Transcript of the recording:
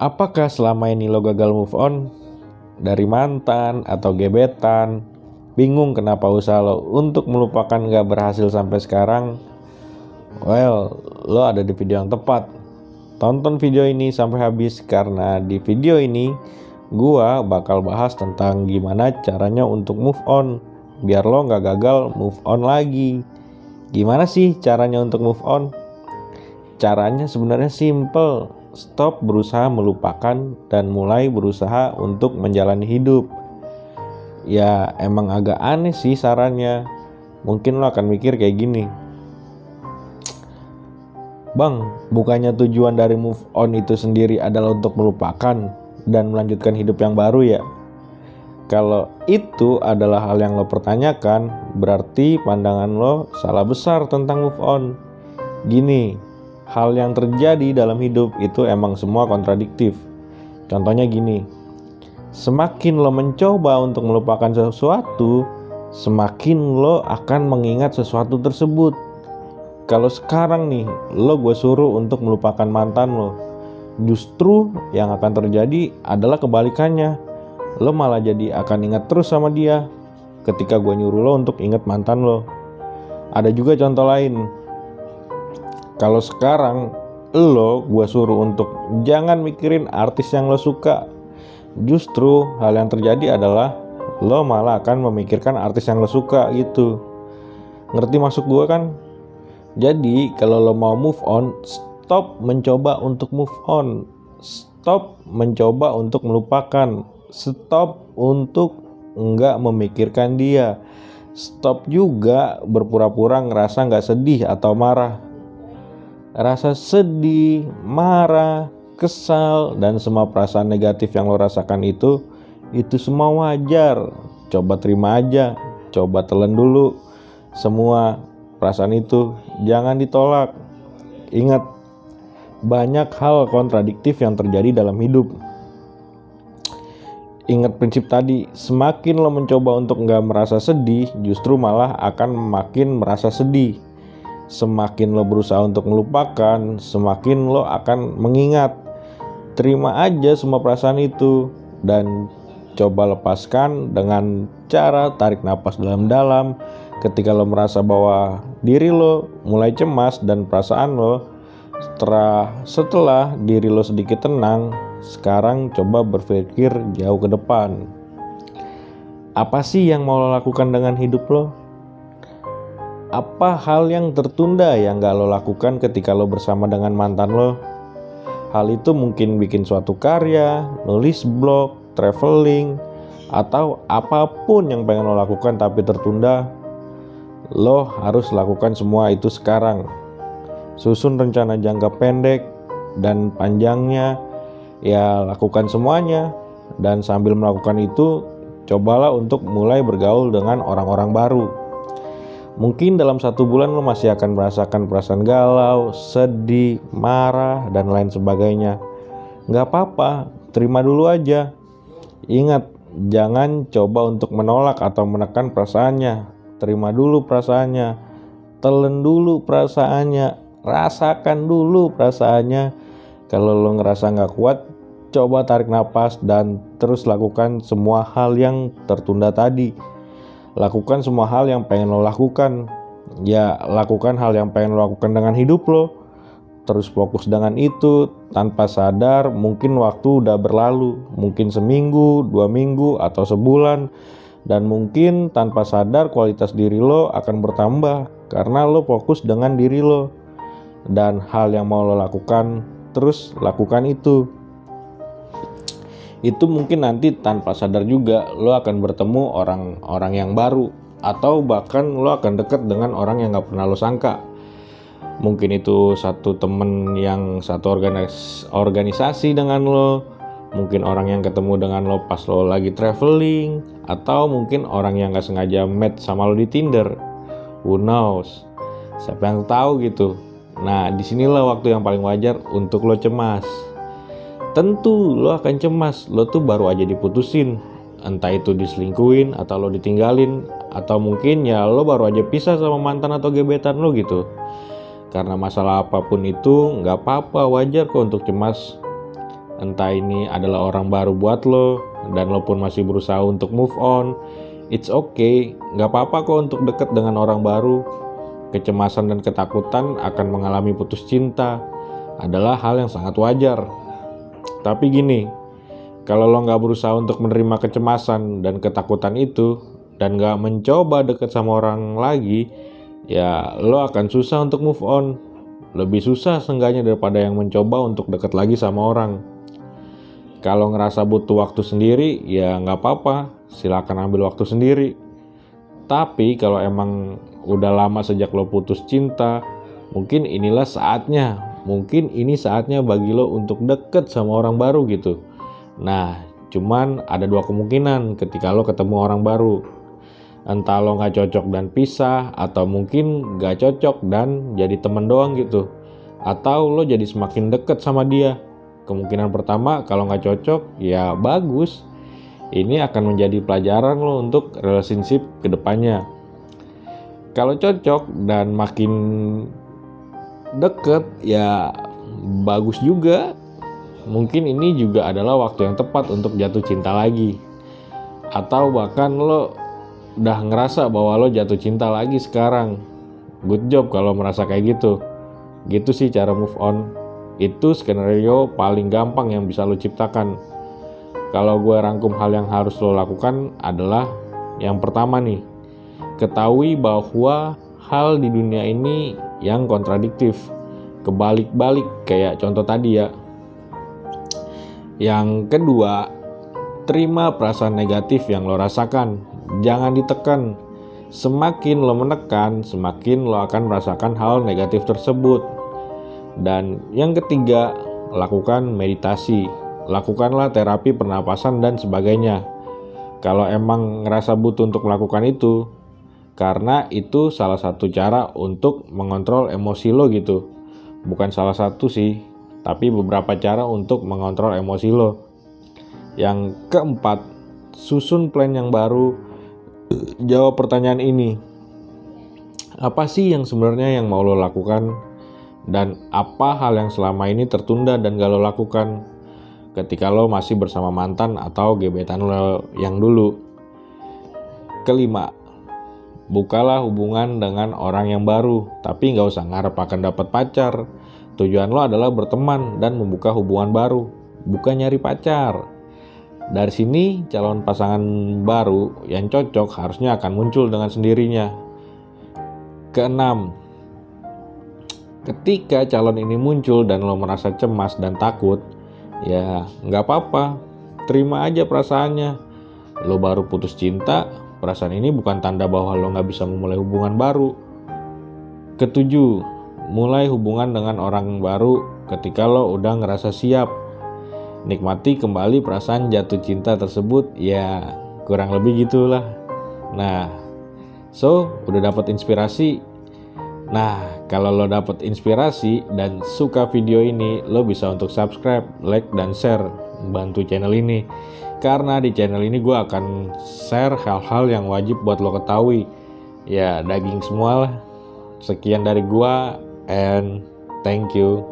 Apakah selama ini lo gagal move on dari mantan atau gebetan? Bingung kenapa usaha lo untuk melupakan gak berhasil sampai sekarang? Well, lo ada di video yang tepat. Tonton video ini sampai habis karena di video ini gua bakal bahas tentang gimana caranya untuk move on biar lo gak gagal move on lagi. Gimana sih caranya untuk move on? Caranya sebenarnya simple. Stop berusaha melupakan dan mulai berusaha untuk menjalani hidup. Ya emang agak aneh sih sarannya. Mungkin lo akan mikir kayak gini, Bang, bukannya tujuan dari move on itu sendiri adalah untuk melupakan dan melanjutkan hidup yang baru ya? Kalau itu adalah hal yang lo pertanyakan, berarti pandangan lo salah besar tentang move on. Gini, hal yang terjadi dalam hidup itu emang semua kontradiktif. Contohnya gini, semakin lo mencoba untuk melupakan sesuatu, semakin lo akan mengingat sesuatu tersebut. Kalau sekarang nih, gue suruh untuk melupakan mantan lo, justru yang akan terjadi adalah kebalikannya. Lo malah jadi akan ingat terus sama dia ketika gue nyuruh lo untuk ingat mantan lo. Ada juga contoh lain. Kalau sekarang gue suruh untuk jangan mikirin artis yang lo suka, justru hal yang terjadi adalah lo malah akan memikirkan artis yang lo suka gitu. Ngerti maksud gue kan? Jadi kalau lo mau move on, stop mencoba untuk move on. Stop mencoba untuk melupakan. Stop untuk enggak memikirkan dia. Stop juga berpura-pura ngerasa enggak sedih atau marah. Rasa sedih, marah, kesal, dan semua perasaan negatif yang lo rasakan itu semua wajar. Coba terima aja, coba telan dulu semua perasaan itu, jangan ditolak. Ingat, banyak hal kontradiktif yang terjadi dalam hidup. Ingat prinsip tadi, semakin lo mencoba untuk nggak merasa sedih, justru malah akan makin merasa sedih. Semakin lo berusaha untuk melupakan, semakin lo akan mengingat. Terima aja semua perasaan itu dan coba lepaskan dengan cara tarik napas dalam-dalam. Ketika lo merasa bahwa diri lo mulai cemas dan perasaan lo, setelah diri lo sedikit tenang, sekarang coba berpikir jauh ke depan. Apa sih yang mau lo lakukan dengan hidup lo? Apa hal yang tertunda yang gak lo lakukan ketika lo bersama dengan mantan lo? Hal itu mungkin bikin suatu karya, nulis blog, traveling, atau apapun yang pengen lo lakukan tapi tertunda. Lo harus lakukan semua itu sekarang. Susun rencana jangka pendek dan panjangnya. Ya lakukan semuanya. Dan sambil melakukan itu, cobalah untuk mulai bergaul dengan orang-orang baru. Mungkin dalam 1 bulan lo masih akan merasakan perasaan galau, sedih, marah, dan lain sebagainya. Gak apa-apa, terima dulu aja. Ingat, jangan coba untuk menolak atau menekan perasaannya. Terima dulu perasaannya, telan dulu perasaannya, rasakan dulu perasaannya. Kalau lo ngerasa gak kuat, coba tarik napas dan terus lakukan semua hal yang tertunda tadi. Lakukan semua hal yang pengen lo lakukan. Ya, lakukan hal yang pengen lo lakukan dengan hidup lo. Terus fokus dengan itu, tanpa sadar mungkin waktu udah berlalu. Mungkin seminggu, 2 minggu, atau sebulan. Dan mungkin tanpa sadar kualitas diri lo akan bertambah karena lo fokus dengan diri lo. Dan hal yang mau lo lakukan, terus lakukan itu. Itu mungkin nanti tanpa sadar juga lo akan bertemu orang-orang yang baru. Atau bahkan lo akan dekat dengan orang yang gak pernah lo sangka. Mungkin itu satu temen yang satu organisasi dengan lo. Mungkin orang yang ketemu dengan lo pas lo lagi traveling, atau mungkin orang yang gak sengaja match sama lo di Tinder. Who knows? Siapa yang tahu gitu. Nah, disinilah waktu yang paling wajar untuk lo cemas. Tentu lo akan cemas, lo tuh baru aja diputusin. Entah itu diselingkuhin, atau lo ditinggalin, atau mungkin ya lo baru aja pisah sama mantan atau gebetan lo gitu. Karena masalah apapun itu gak apa-apa, wajar kok untuk cemas. entah ini adalah orang baru buat lo, dan lo pun masih berusaha untuk move on, it's okay, gak apa-apa kok untuk deket dengan orang baru. Kecemasan dan ketakutan akan mengalami putus cinta adalah hal yang sangat wajar. Tapi gini, kalau lo gak berusaha untuk menerima kecemasan dan ketakutan itu, dan gak mencoba deket sama orang lagi, ya lo akan susah untuk move on. Lebih susah seenggaknya daripada yang mencoba untuk deket lagi sama orang. Kalau ngerasa butuh waktu sendiri, ya gak apa-apa, silakan ambil waktu sendiri. Tapi kalau emang udah lama sejak lo putus cinta, mungkin inilah saatnya. Mungkin ini saatnya bagi lo untuk deket sama orang baru gitu. Nah, cuman ada dua kemungkinan ketika lo ketemu orang baru. Entah lo gak cocok dan pisah, atau mungkin gak cocok dan jadi temen doang gitu. Atau lo jadi semakin deket sama dia. Kemungkinan pertama, kalau gak cocok, ya bagus. Ini akan menjadi pelajaran lo untuk relationship kedepannya. Kalau cocok dan makin deket, ya bagus juga. Mungkin ini juga adalah waktu yang tepat untuk jatuh cinta lagi. Atau bahkan lo udah ngerasa bahwa lo jatuh cinta lagi sekarang. Good job kalau merasa kayak gitu. Gitu sih cara move on. Itu skenario paling gampang yang bisa lo ciptakan. Kalau gue rangkum hal yang harus lo lakukan adalah yang pertama nih, ketahui bahwa hal di dunia ini yang kontradiktif, kebalik-balik kayak contoh tadi ya. Yang kedua, terima perasaan negatif yang lo rasakan, jangan ditekan. Semakin lo menekan, semakin lo akan merasakan hal negatif tersebut. Dan yang ketiga, lakukan meditasi, lakukanlah terapi pernapasan dan sebagainya. Kalau emang ngerasa butuh untuk melakukan itu, karena itu salah satu cara untuk mengontrol emosi lo gitu. Bukan salah satu sih, tapi beberapa cara untuk mengontrol emosi lo. Yang keempat, susun plan yang baru. Jawab pertanyaan ini. Apa sih yang sebenarnya yang mau lo lakukan? Dan apa hal yang selama ini tertunda dan gak lo lakukan ketika lo masih bersama mantan atau gebetan lo yang dulu? Kelima, bukalah hubungan dengan orang yang baru, tapi gak usah ngarep akan dapat pacar. Tujuan lo adalah berteman dan membuka hubungan baru, bukan nyari pacar. Dari sini calon pasangan baru yang cocok harusnya akan muncul dengan sendirinya. Keenam, ketika calon ini muncul dan lo merasa cemas dan takut, ya nggak apa-apa, terima aja perasaannya. Lo baru putus cinta, perasaan ini bukan tanda bahwa lo nggak bisa memulai hubungan baru. Ketujuh, mulai hubungan dengan orang baru ketika lo udah ngerasa siap. Nikmati kembali perasaan jatuh cinta tersebut, ya kurang lebih gitulah. Nah, udah dapat inspirasi. Nah, kalau lo dapat inspirasi dan suka video ini, lo bisa untuk subscribe, like, dan share, bantu channel ini. Karena di channel ini gue akan share hal-hal yang wajib buat lo ketahui. Ya, daging semua lah. Sekian dari gue, and thank you.